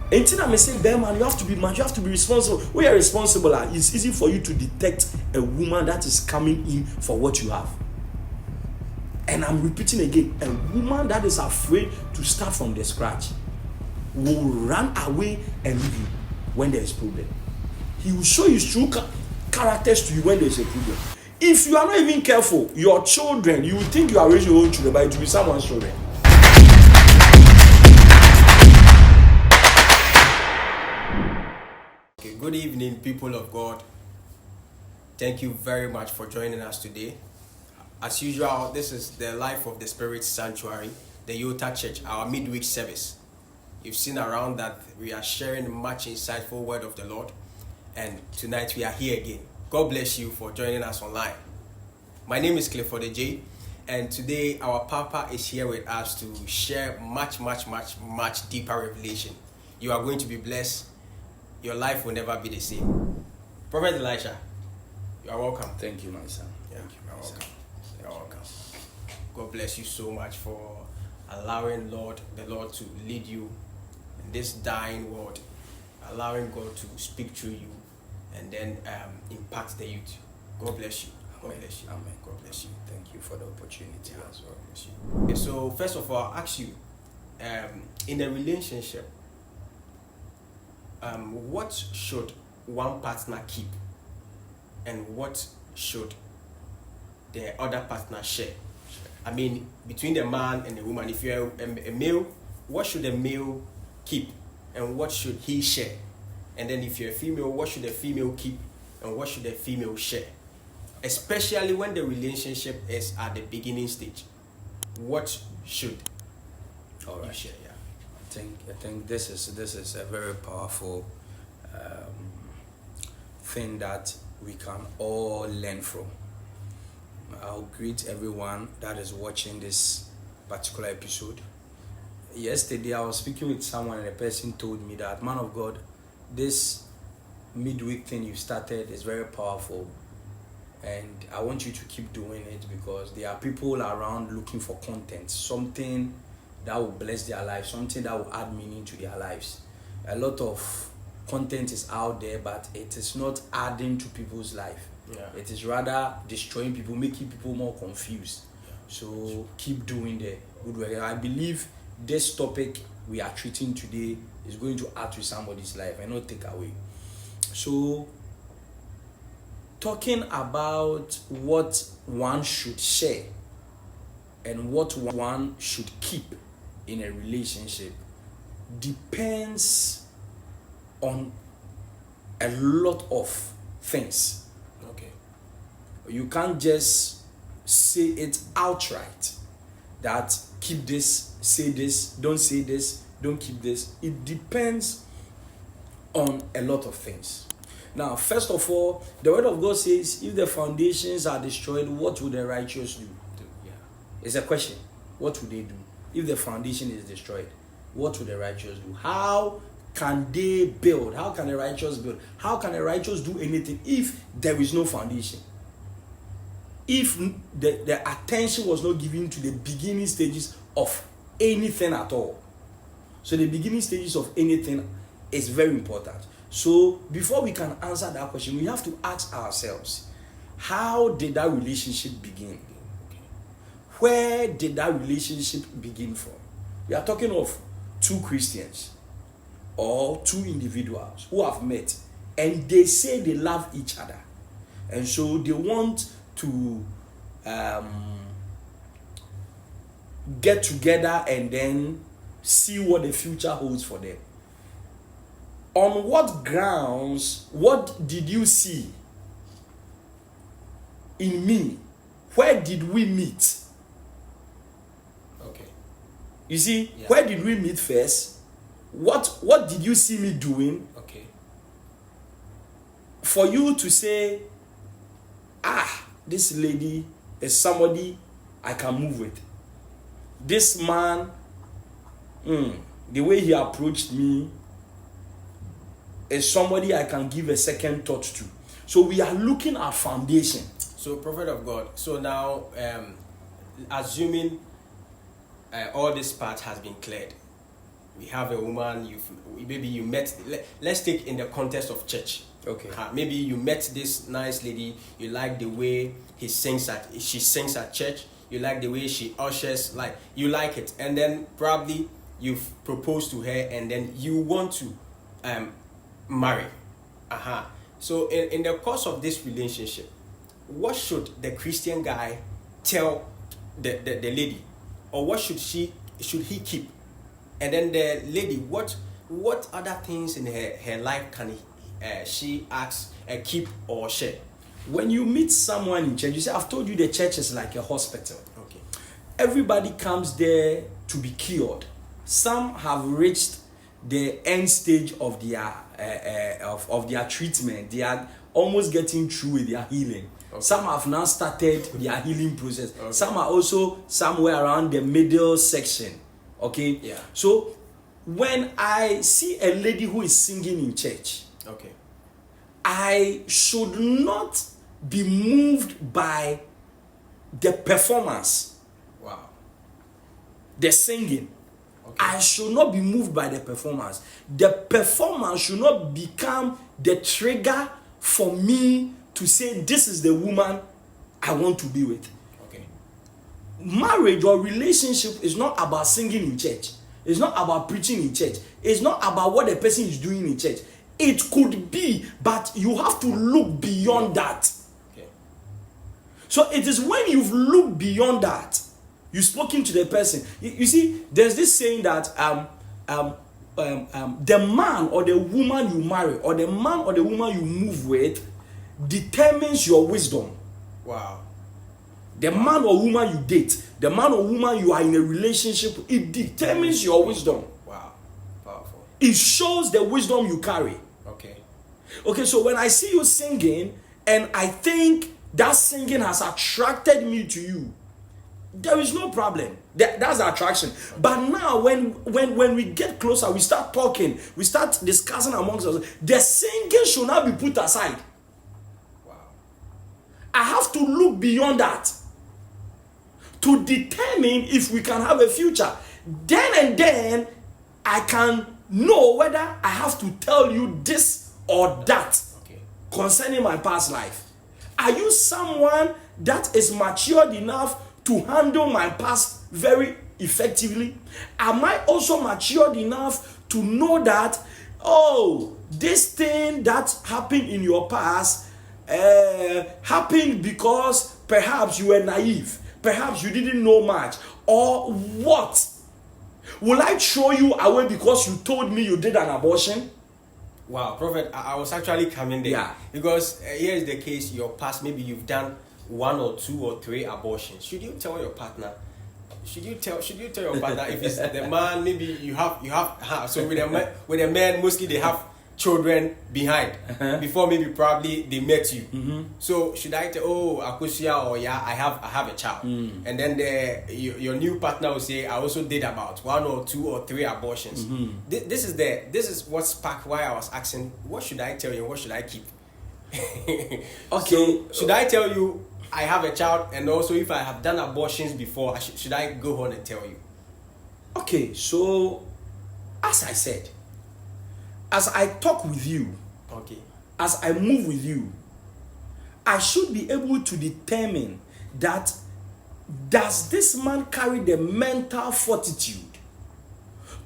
Anything I may say, man, you have to be man, you have to be responsible. When you're responsible, it's easy for you to detect a woman that is coming in for what you have. And I'm repeating again, a woman that is afraid to start from the scratch will run away and leave you when there is problem. He will show his true characters to you when there is a problem. If you are not even careful, your children, you will think you are raising your own children, but it will be someone's children. Okay, good evening, people of God. Thank you very much for joining us today. As usual, this is the Life of the Spirit Sanctuary, the Yota Church, our midweek service. You've seen around that we are sharing much insightful word of the Lord, and tonight we are here again. God bless you for joining us online. My name is Clifford J, and today our Papa is here with us to share much deeper revelation. You are going to be blessed. Your life will never be the same. Prophet Elisha, you are welcome. Thank you, my son. Yeah, you are welcome. You're welcome. God bless you so much for allowing the Lord to lead you in this dying world, allowing God to speak through you and then impact the youth. God bless you. God bless you. Amen. God bless you. Thank you for the opportunity as well. Bless you. Okay, so first of all, I'll ask you, in a relationship, what should one partner keep and what should the other partner share? I mean, between the man and the woman, if you're a male, what should the male keep and what should he share? And then if you're a female, what should the female keep and what should the female share? Especially when the relationship is at the beginning stage, what should you share? Yeah. I think this is a very powerful thing that we can all learn from. I'll greet everyone that is watching this particular episode. Yesterday I was speaking with someone and a person told me that, man of God, this midweek thing you started is very powerful and I want you to keep doing it because there are people around looking for content, something that will bless their lives, something that will add meaning to their lives. A lot of content is out there, but it is not adding to people's life. Yeah. It is rather destroying people, making people more confused. Yeah. So keep doing the good work. I believe this topic we are treating today is going to add to somebody's life and not take away. So talking about what one should share and what one should keep in a relationship depends on a lot of things. Okay. You can't just say it outright that keep this, say this, don't say this, don't keep this. It depends on a lot of things. Now, first of all, the word of God says, if the foundations are destroyed, what will the righteous do? Yeah. It's a question. What will they do? If the foundation is destroyed, what will the righteous do? How can they build? How can a righteous build? How can a righteous do anything if there is no foundation? If the attention was not given to the beginning stages of anything at all. So the beginning stages of anything is very important. So before we can answer that question, we have to ask ourselves, how did that relationship begin? Where did that relationship begin from? We are talking of two Christians or two individuals who have met and they say they love each other. And so they want to get together and then see what the future holds for them. On what grounds, what did you see in me? Where did we meet? Okay. You see, where did we meet first? What did you see me doing? Okay. For you to say, this lady is somebody I can move with. This man, the way he approached me is somebody I can give a second thought to. So we are looking at foundation. So, prophet of God, so now, assuming all this part has been cleared, we have a woman, maybe you met, let's take in the context of church. Okay. Maybe you met this nice lady, you like the way she sings at church, you like the way she ushers, like you like it, and then probably you've proposed to her, and then you want to marry. So in the course of this relationship, what should the Christian guy tell the lady, or what should he keep? And then the lady, what other things in her life can she ask, keep or share? When you meet someone in church, you say, I've told you the church is like a hospital. Okay. Everybody comes there to be cured. Some have reached the end stage of their of their treatment. They are almost getting through with their healing. Okay. Some have now started their healing process. Okay. Some are also somewhere around the middle section. Okay? Yeah. So when I see a lady who is singing in church, okay, I should not be moved by the performance. Wow. The singing. Okay. I should not be moved by the performance. The performance should not become the trigger for me to say, this is the woman I want to be with. Okay. Marriage or relationship is not about singing in church. It's not about preaching in church. It's not about what the person is doing in church. It could be, but you have to look beyond that. Okay. So it is when you've looked beyond that, you've spoken to the person. You see, there's this saying that the man or the woman you marry, or the man or the woman you move with, determines your wisdom. Wow. The man or woman you date, the man or woman you are in a relationship, it determines your wisdom. Wow. Powerful. It shows the wisdom you carry. Okay, so when I see you singing and I think that singing has attracted me to you, there is no problem. That's the attraction. Okay. But now when we get closer, we start talking, we start discussing amongst us, the singing should not be put aside. Wow. I have to look beyond that to determine if we can have a future. Then and then I can know whether I have to tell you this or that, okay, concerning my past life. Are you someone that is matured enough to handle my past very effectively? Am I also matured enough to know that, oh, this thing that happened in your past happened because perhaps you were naive, perhaps you didn't know much, or what? Will I throw you away because you told me you did an abortion? Wow, Prophet, I was actually coming there. Yeah. Because here is the case, your past, maybe you've done 1 or 2 or 3 abortions. Should you tell your partner? Should you tell your partner if it's the man? Maybe you have so with a man mostly they have children behind before maybe probably they met you. Mm-hmm. So should I tell, oh, Akusia, or yeah, I have a child, and then your new partner will say, I also did about 1 or 2 or 3 abortions. Mm-hmm. This is what sparked why I was asking, what should I tell you and what should I keep? Okay. So, should I tell you I have a child, and also if I have done abortions before, should I go on and tell you? Okay, so as I said, as I talk with you, okay, as I move with you, I should be able to determine that, does this man carry the mental fortitude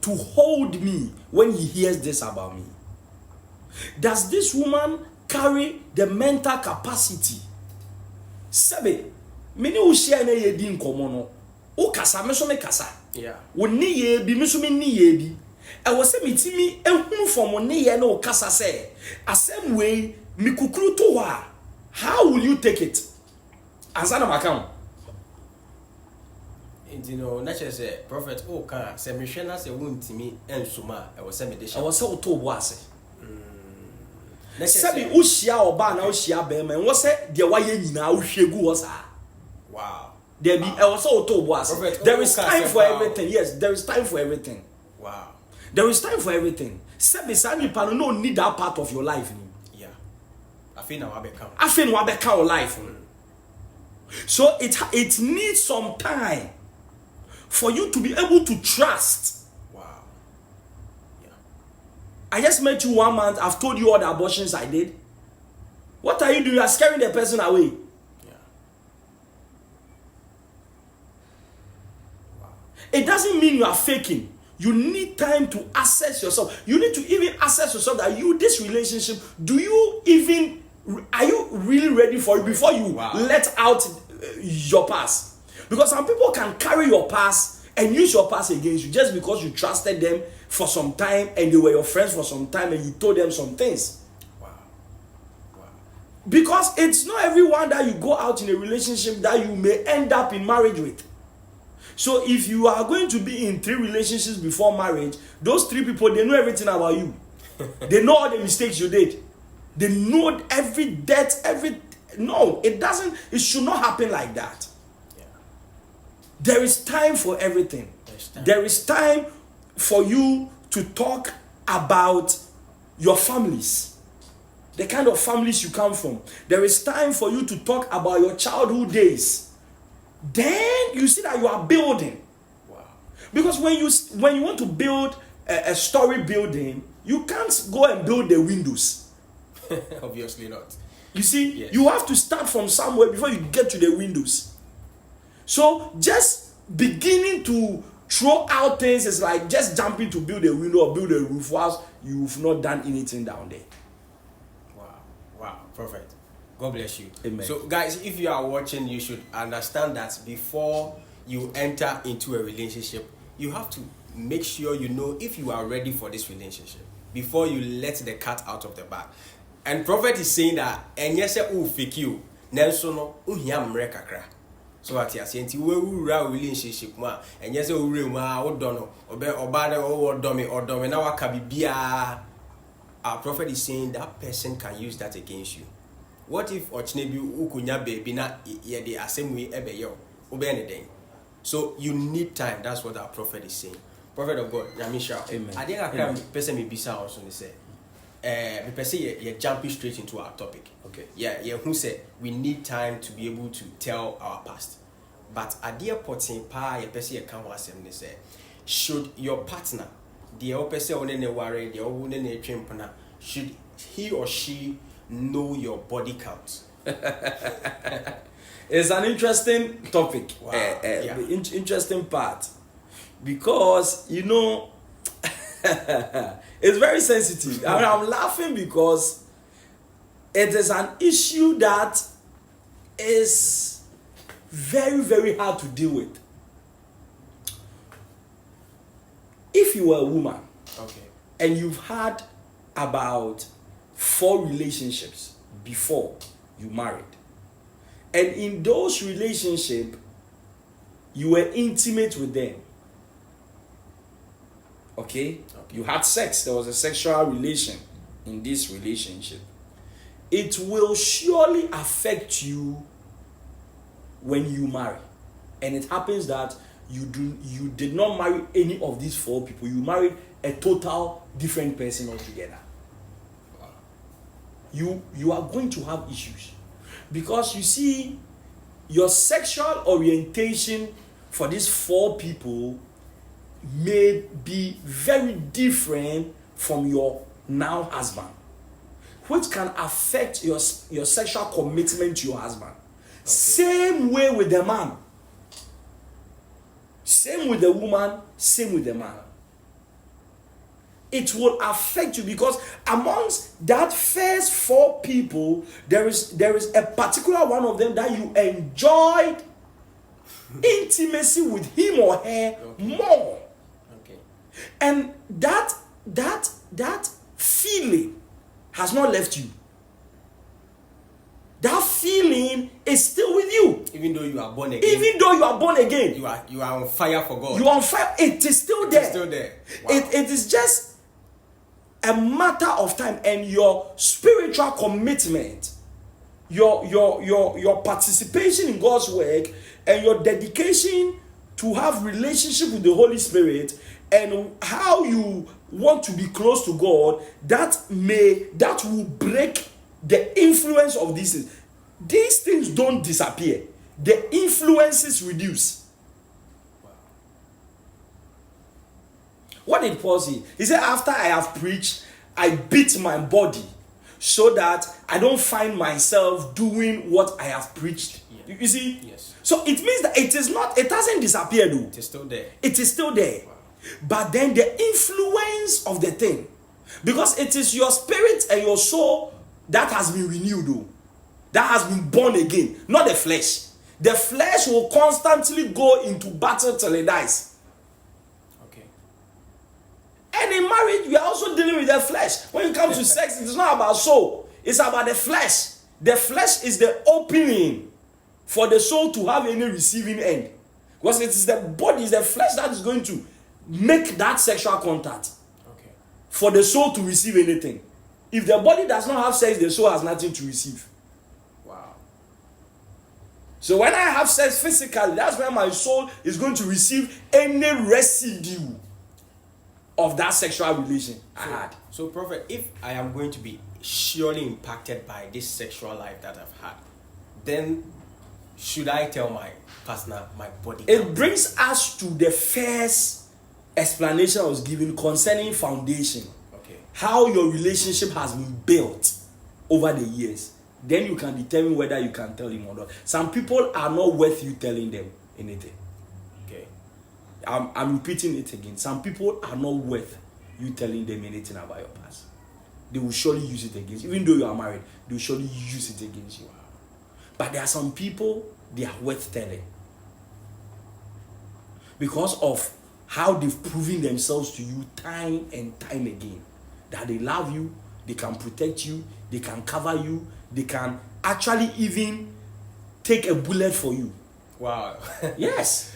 to hold me when he hears this about me? Does this woman carry the mental capacity? Sebe, many who share na ye di nkomo no, o kasa me so me kasa. Yeah. Wo ni ye bi me so me ni ye bi. E wo se mitimi ehunu from ni ye na o kasa say, asem we mi kukuru to wa. How will you take it? Answer na makam. You know, not just a prophet, oh, can say Michelle say wuntimi ensuma, I was send me this. I was so to boase. Sabi ushia oba na ushia be me wo se de wa ye nyina uhwegu wo sa. Wow. There be I was so to boase. There is time for everything. Yes, there is time for everything. Wow. There is time for everything. Sabi sami pano no need that part of your life. Yeah. I feel now I become. I feel wa become your life. So it needs some time for you to be able to trust. Wow. I just met you 1 month. I've told you all the abortions I did. What are you doing? You are scaring the person away. Yeah. Wow. It doesn't mean you are faking. You need time to assess yourself. You need to even assess yourself that this relationship, are you really ready for it before you let out your past? Because some people can carry your past and use your past against you just because you trusted them for some time and they were your friends for some time and you told them some things. Wow. Wow. Because it's not everyone that you go out in a relationship that you may end up in marriage with. So if you are going to be in 3 relationships before marriage, those 3 people, they know everything about you. They know all the mistakes you did. They know every debt, no, it should not happen like that. Yeah. There is time for everything. There is time for you to talk about your families, the kind of families you come from. There is time for you to talk about your childhood days. Then you see that you are building. Wow. Because when you want to build a story building, you can't go and build the windows. Obviously not. You see, yes. You have to start from somewhere before you get to the windows. So just beginning to throw out things is like just jumping to build a window or build a roof whilst you've not done anything down there. Wow, perfect. God bless you. Amen. So guys, if you are watching, you should understand that before you enter into a relationship, you have to make sure you know if you are ready for this relationship before you let the cat out of the bag. And prophet is saying that and yes, fake you. Nelson no kakra. So at yes, we relationship ma and yes, our prophet is saying that person can use that against you. What if ochnebi ukunya baby na ye the same way ebe yo obe anything? So you need time. That's what our prophet is saying. Prophet of God, Yamisha. Amen. I think I can person me bisa also say. The person you're jumping straight into our topic. Okay. Yeah. Who said we need time to be able to tell our past. But at the point pa your person you can was him say, should your partner, the person on the worry, the one in the train, should he or she know your body count? It's an interesting topic. Wow. Interesting part. Because, it's very sensitive. I mean, I'm laughing because it is an issue that is very, very hard to deal with. If you were a woman, Okay. and you've had about 4 relationships before you married, and in those relationships you were intimate with them, okay, you had sex, there was a sexual relation in this relationship, it will surely affect you when you marry. And it happens that you did not marry any of these 4 people, you married a total different person altogether. You are going to have issues because you see your sexual orientation for these 4 people may be very different from your now husband, which can affect your sexual commitment to your husband. Okay. Same way with the man, same with the woman, same with the man. It will affect you because amongst that first 4 people, there is a particular one of them that you enjoyed intimacy with him or her more. Okay. And that feeling has not left you. That feeling is still with you. Even though you are born again. Even though you are born again. You are on fire for God. You are on fire. It is still there. It's still there. Wow. It is just a matter of time, and your spiritual commitment, your participation in God's work, and your dedication to have relationship with the Holy Spirit, and how you want to be close to God, that will break the influence of these things. These things don't disappear. The influences reduce. What did Paul say? He said, after I have preached, I beat my body so that I don't find myself doing what I have preached. Yeah. You see? Yes. So it means that it hasn't disappeared though. It is still there. It is still there. Wow. But then the influence of the thing, because it is your spirit and your soul that has been renewed though. That has been born again, not the flesh. The flesh will constantly go into battle till it dies. Okay. And in marriage, we are also dealing with the flesh. When it comes to sex, it is not about soul, it's about the flesh. The flesh is the opening for the soul to have any receiving end. Because it is the body, it's the flesh that is going to make that sexual contact Okay. for the soul to receive anything. If the body does not have sex, the soul has nothing to receive. Wow. So when I have sex physically, that's when my soul is going to receive any residue of that sexual relation I had. So, Prophet, if I am going to be surely impacted by this sexual life that I've had, then should I tell my partner my body count? It brings us to the first explanation I was given concerning foundation. Okay. How your relationship has been built over the years. Then you can determine whether you can tell him or not. Some people are not worth you telling them anything. Okay. I'm repeating it again. Some people are not worth you telling them anything about your past. They will surely use it against you. Even though you are married, they will surely use it against you. But there are some people, they are worth telling. Because of how they've proven themselves to you time and time again. That they love you, they can protect you, they can cover you, they can actually even take a bullet for you. Wow. Yes.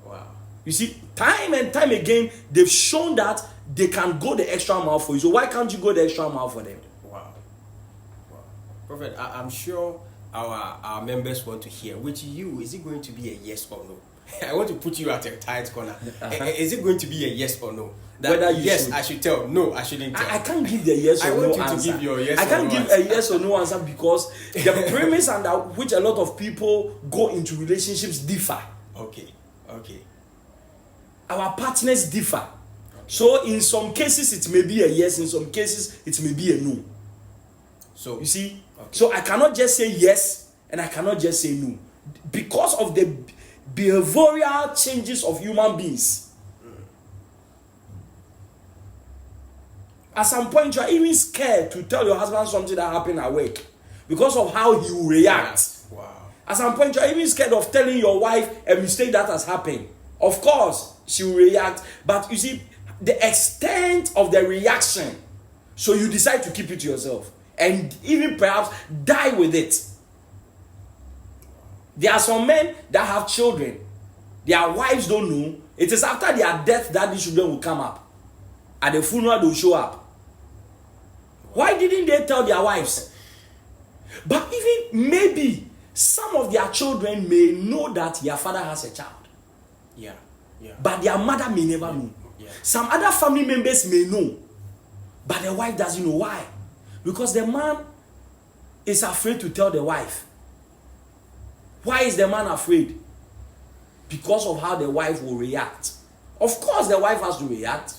Wow. You see, time and time again, they've shown that they can go the extra mile for you. So why can't you go the extra mile for them? Wow. Wow. Prophet, I'm sure our members want to hear. With you, is it going to be a yes or no? I want to put you at a tight corner. Is it going to be a yes or no? That Whether you yes, should. I should tell. No, I shouldn't tell. I can't give the yes or I no want you to answer. give your yes I or can't no give answer. a yes or no answer because the premise under which a lot of people go into relationships differ. Okay. Okay. Our partners differ. So in some cases it may be a yes, in some cases it may be a no. So You see? Okay. So I cannot just say yes and I cannot just say no. Because of the behavioral changes of human beings. At some point, you are even scared to tell your husband something that happened at work because of how he will react. Wow. At some point, you are even scared of telling your wife a mistake that has happened. Of course, she will react, but you see, the extent of the reaction, so you decide to keep it to yourself and even perhaps die with it. There are some men that have children, their wives don't know. It is after their death that these children will come up. At the funeral, they will show up. Why didn't they tell their wives? But even maybe some of their children may know that their father has a child, Yeah. Yeah. but their mother may never know. Yeah. Some other family members may know, but the wife doesn't know. Why? Because the man is afraid to tell the wife. Why is the man afraid? Because of how the wife will react. Of course, the wife has to react.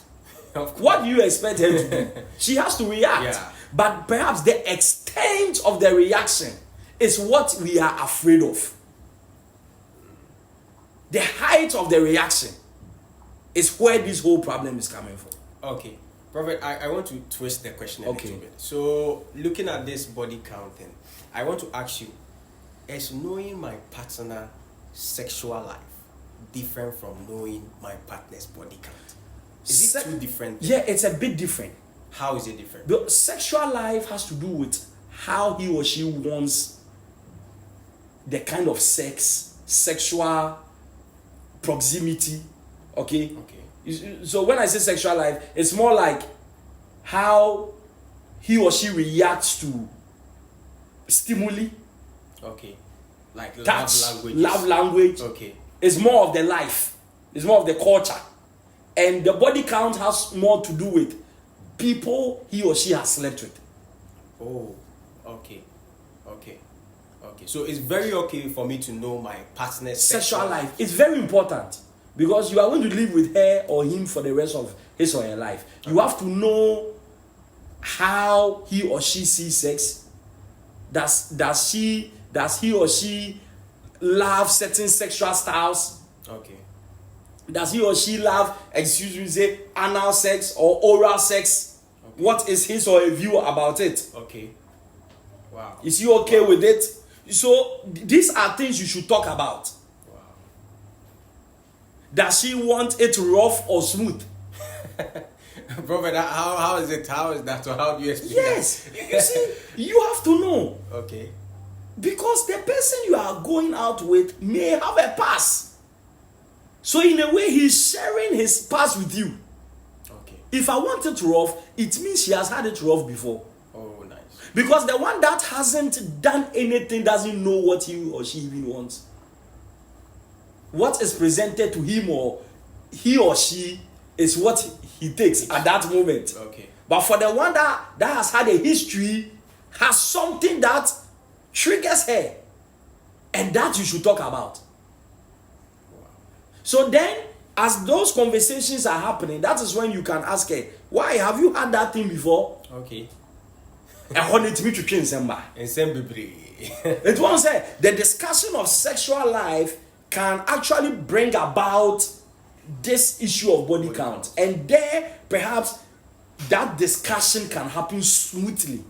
What do you expect her to do? She has to react. Yeah. But perhaps the extent of the reaction is what we are afraid of. The height of the reaction is where this whole problem is coming from. Okay. Prophet, I want to twist the question a Okay. little bit. So, looking at this body count thing, I want to ask you, is knowing my partner sexual life different from knowing my partner's body count? Is it two different things? Yeah, it's a bit different. How is it different? The sexual life has to do with how he or she wants the kind of sex, sexual proximity. Okay? Okay. So when I say sexual life, it's more like how he or she reacts to stimuli, Okay. Like touch, love language. love language. Okay. It's more of the life. It's more of the culture. And the body count has more to do with people he or she has slept with. Oh, okay. Okay. Okay. So it's very okay for me to know my partner's Sexual life. It's very important because you are going to live with her or him for the rest of his or her life. You have to know how he or she sees sex? Does he or she love certain sexual styles? Okay. Does he or she love, say, anal sex or oral sex? Okay. What is his or her view about it? Okay. Wow. Is he okay with it? So these are things you should talk about. Wow. Does she want it rough or smooth? Prophet, how is it? How is that? So how do you explain Yes. You see, you have to know. that? Okay. Because the person you are going out with may have a past. So in a way, he's sharing his past with you. Okay. If I want it rough, it means she has had it rough before. Oh, nice. Because the one that hasn't done anything doesn't know what he or she even wants. What is presented to him or he or she is what he takes at that moment. Okay. But for the one that has had a history, has something that triggers her, and that you should talk about. Wow. So then, as those conversations are happening, that is when you can ask her, why have you had that thing before? Okay. It won't say the discussion of sexual life can actually bring about this issue of body count, and there perhaps that discussion can happen smoothly.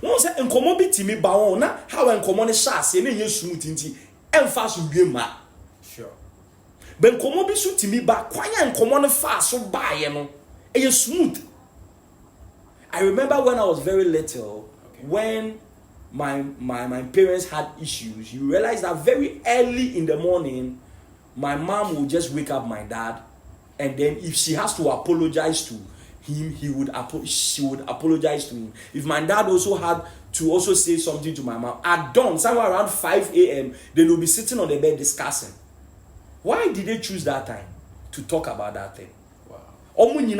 One say enkomo bi timi ba won na how enkomo ne sha ase na nye smooth nti emfa so dwe ma. Sure. Ben enkomo bi so timi ba kwanya enkomo ne fa so ba ye no e smooth. I remember when I was very little, when my parents had issues, you realize that very early in the morning, my mom would just wake up my dad, and then if she has to apologize to him, she would apologize to him. If my dad also had to also say something to my mom, at dawn, somewhere around 5 a.m., they will be sitting on the bed discussing. Why did they choose that time to talk about that thing? It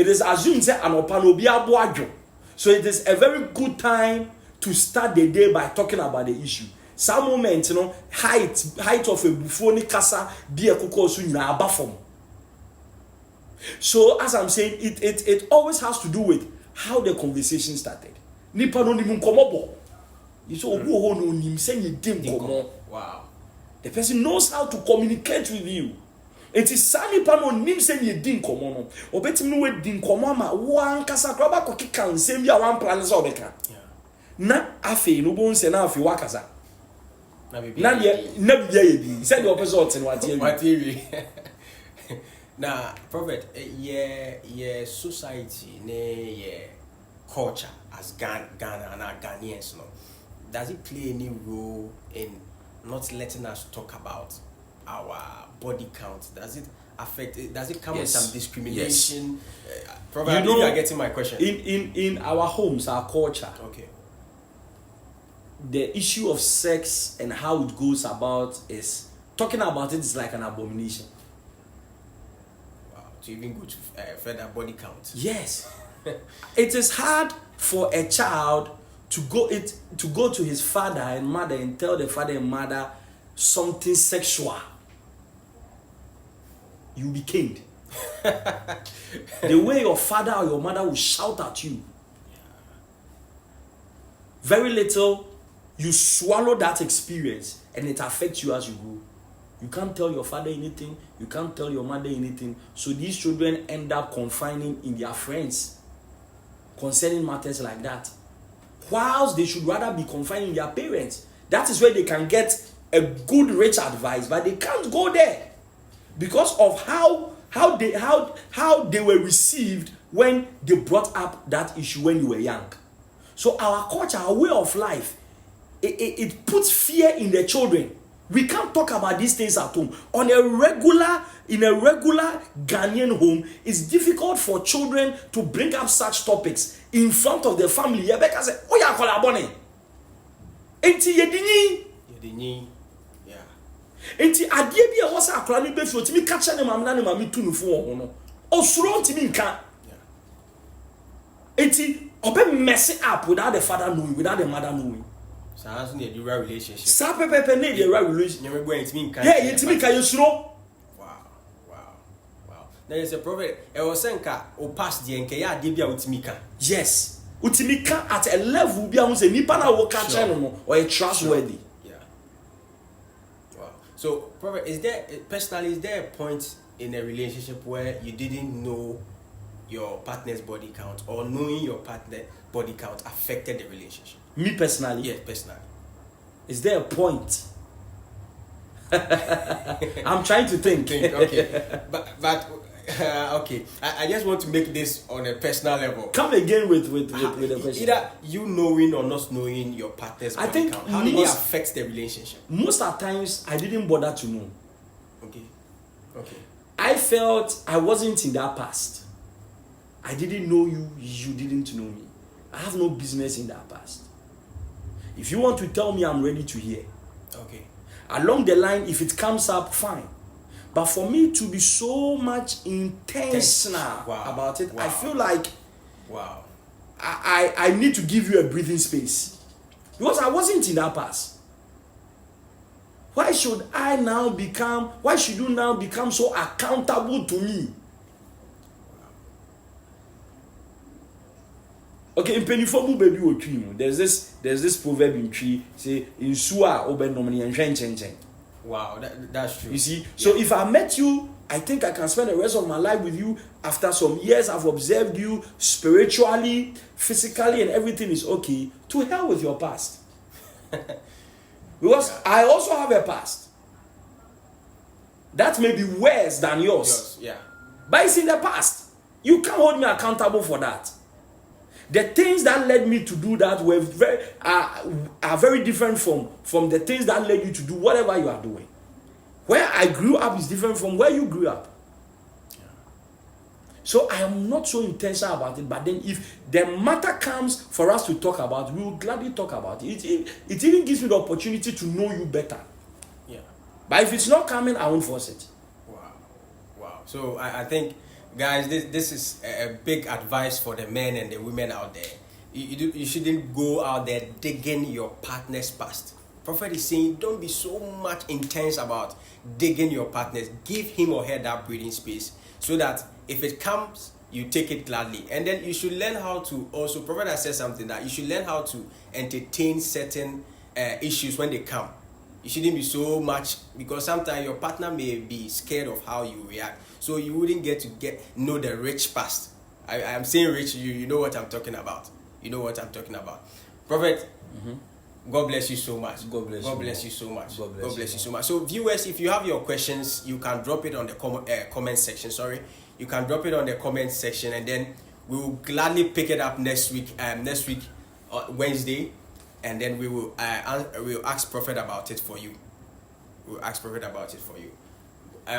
is assumed say anopa. So it is a very good time to start the day by talking about the issue. Some moments, height of a buffoni kasa be a kukosu na abafom. So as I'm saying, it always has to do with how the conversation started. Nipa no nimu komobo. You say obu no nim say you dim komo. Wow. The person knows how to communicate with you. It is sani pano nim say you din komo no. Obetim no we din komo ma wan kasa kroba ko kika nsem bia wan plan so obeka. Na afi no bon se na afi wakasa. Na bia ye bi. Say the opposite in what you. Now, Prophet, yeah, society, yeah, culture as Ghana and our Ghanaians, no, does it play any role in not letting us talk about our body count? Does it affect it? Does it come with some discrimination? Yes. Prophet, you are getting my question. In our homes, our culture, okay, the issue of sex and how it goes about is talking about it is like an abomination. To even go to further body count. Yes. It is hard for a child to go to his father and mother and tell the father and mother something sexual. You'll be caned. The way your father or your mother will shout at you. Very little, you swallow that experience and it affects you as you grow. You can't tell your father anything. You can't tell your mother anything. So these children end up confining in their friends concerning matters like that. Whilst they should rather be confining their parents. That is where they can get a good rich advice, but they can't go there because of how they were received when they brought up that issue when you were young. So our culture, our way of life, it puts fear in the children. We can't talk about these things at home. In a regular Ghanaian home, it's difficult for children to bring up such topics in front of their family. Rebecca said, "Oh yeah, kolabone." Enti yedini. Yeah. Enti adie bi e wo sa akora ni be fi otimi ka che ne mam na ne mami tu no fu ho no. Osuro ntimi nka. Enti obe mess up without the father knowing, without the mother knowing. So that's not a real relationship. Sa pepe need a real relationship. You remember when it's mean? Yeah, it's me can you slow. Wow. There is a prophet. I was saying, "O past the NKA debia utimika." Yes. Utimika at a level be say nipa na wo ka che no or a trustworthy. Yeah. Wow. So, prophet, is there a point in a relationship where you didn't know your partner's body count, or knowing your partner body count affected the relationship? Me personally? Yes, personally. Is there a point? I'm trying to think. Okay. But okay. I just want to make this on a personal level. Come again with the question. Either you knowing or not knowing your partner's body count. How did it affect the relationship? Most of the times, I didn't bother to know. Okay. I felt I wasn't in that past. I didn't know you, you didn't know me. I have no business in that past. If you want to tell me, I'm ready to hear. Okay. Along the line, if it comes up, fine. But for me to be so much intentional about it, I feel like I need to give you a breathing space. Because I wasn't in that past. Why should you now become so accountable to me? Okay, in Pennyfomu baby or tree, there's this proverb in tree, say in Sua obenomini and chen. Wow, that's true. You see, so if I met you, I think I can spend the rest of my life with you. After some years, I've observed you spiritually, physically, and everything is okay. To hell with your past. Because I also have a past. That may be worse than yours. Yeah. But it's in the past. You can't hold me accountable for that. The things that led me to do that were are very different from the things that led you to do whatever you are doing. Where I grew up is different from where you grew up. Yeah. So I am not so intentional about it, but then if the matter comes for us to talk about, we will gladly talk about it. It even gives me the opportunity to know you better. Yeah. But if it's not coming, I won't force it. Wow. So I think, guys, this is a big advice for the men and the women out there. You shouldn't go out there digging your partner's past. Prophet is saying, don't be so much intense about digging your partner's. Give him or her that breathing space, so that if it comes, you take it gladly. And then you should learn how to also, Prophet has said something, that you should learn how to entertain certain issues when they come. You shouldn't be so much, because sometimes your partner may be scared of how you react. So you wouldn't get to know the rich past. I am saying rich, you know what I'm talking about. You know what I'm talking about. Prophet, God bless you so much. God bless you so much. God bless you so much. So viewers, if you have your questions, you can drop it on the comment section. You can drop it on the comment section, and then we will gladly pick it up next week. Wednesday, and then we will ask Prophet about it for you.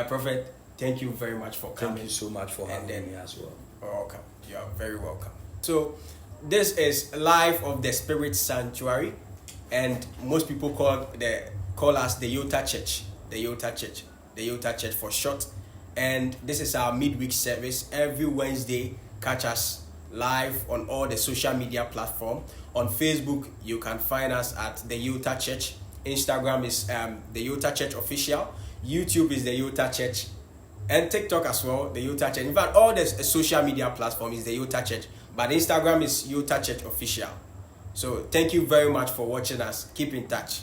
Prophet, thank you very much for coming. Thank you so much for having me as well. Welcome. You are very welcome. So this is Life of the Spirit Sanctuary, and most people call us the Yota Church. The Yota Church for short. And this is our midweek service. Every Wednesday, catch us live on all the social media platforms. On Facebook, you can find us at the Yota Church. Instagram is the Yota Church Official. YouTube is the Yota Church. And TikTok as well, the Yota Church. In fact, all the social media platform is the Yota Church. But Instagram is Yota Church Official. So thank you very much for watching us. Keep in touch.